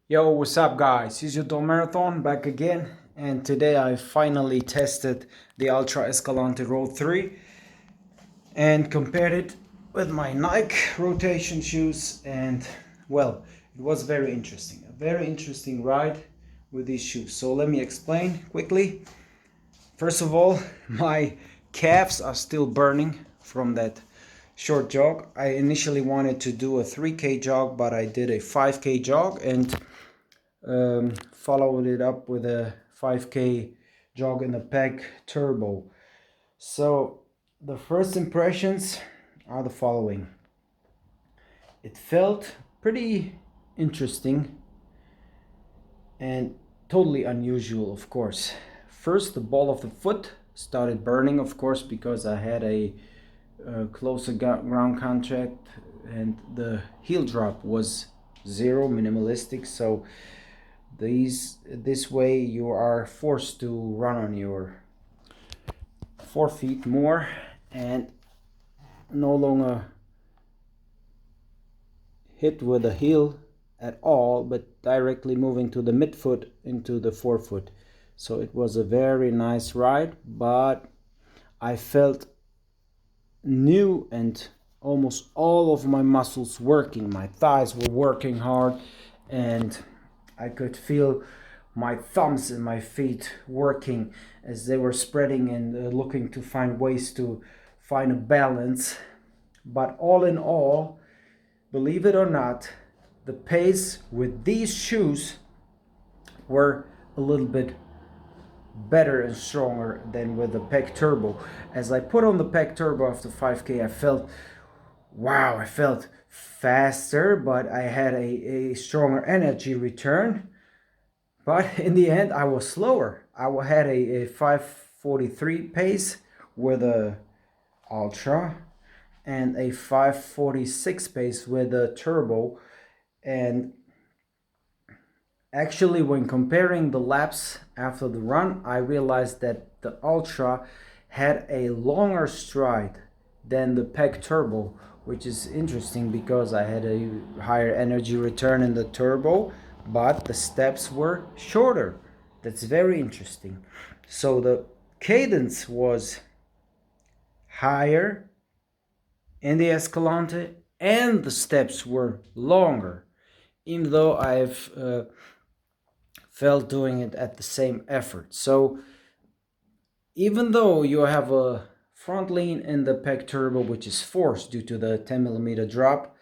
Yo, what's up guys? It's your Dome Marathon back again, and today I finally tested the Altra Escalante Road 3 and compared it with my Nike rotation shoes, and well, it was very interesting. A very interesting ride with these shoes. So let me explain quickly. First of all, my calves are still burning from that short jog. I initially wanted to do a 3K jog, but I did a 5K jog and followed it up with a 5K jog in the Peg Turbo. So the first impressions are the following. It felt pretty interesting and totally unusual, of course. First, the ball of the foot started burning, of course, because I had a closer ground contact and the heel drop was zero, minimalistic. So this way you are forced to run on your forefeet more and no longer hit with the heel at all, but directly moving to the midfoot into the forefoot. So it was a very nice ride, but I felt new and almost all of my muscles working. My thighs were working hard and I could feel my thumbs and my feet working as they were spreading and looking to find ways to find a balance. But all in all, believe it or not, the pace with these shoes were a little bit better and stronger than with the Peg Turbo. As I put on the Peg Turbo after 5K, I felt, wow, I felt faster, but I had a stronger energy return. But in the end, I was slower. I had a 5:43 pace with a Ultra and a 5:46 pace with a Turbo. And actually, when comparing the laps after the run, I realized that the Ultra had a longer stride than the Peg Turbo, which is interesting because I had a higher energy return in the Turbo, but the steps were shorter. That's very interesting. So the cadence was higher in the Escalante and the steps were longer, even though I've felt doing it at the same effort. So even though you have a front lean in the Peg Turbo, which is forced due to the 10mm drop,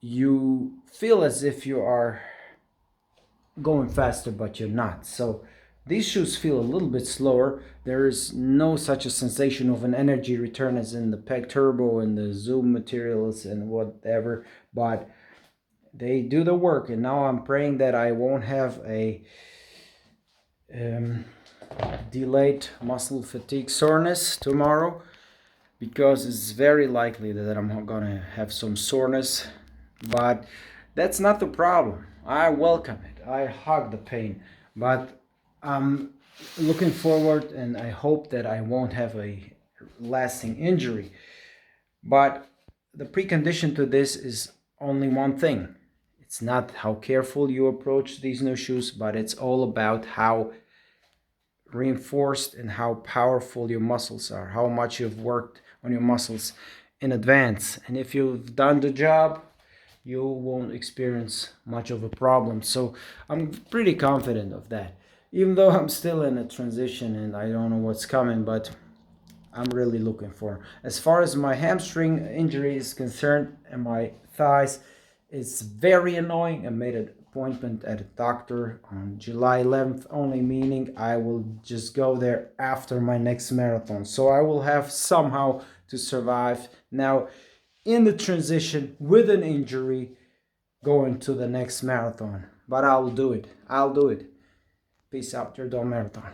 you feel as if you are going faster, but you're not. So these shoes feel a little bit slower. There is no such a sensation of an energy return as in the Peg Turbo and the Zoom materials and whatever, but they do the work. And now I'm praying that I won't have a delayed muscle fatigue soreness tomorrow, because it's very likely that I'm gonna have some soreness, but that's not the problem. I welcome it. I hug the pain, but I'm looking forward and I hope that I won't have a lasting injury. But the precondition to this is only one thing. It's not how careful you approach these new shoes, but it's all about how reinforced and how powerful your muscles are, how much you've worked on your muscles in advance. And if you've done the job, you won't experience much of a problem. So I'm pretty confident of that, even though I'm still in a transition and I don't know what's coming, but I'm really looking for. As far as my hamstring injury is concerned and my thighs, it's very annoying. I made an appointment at a doctor on July 11th only, meaning I will just go there after my next marathon. So I will have somehow to survive now in the transition with an injury going to the next marathon. But I'll do it. I'll do it. Peace out, your Dome Marathon.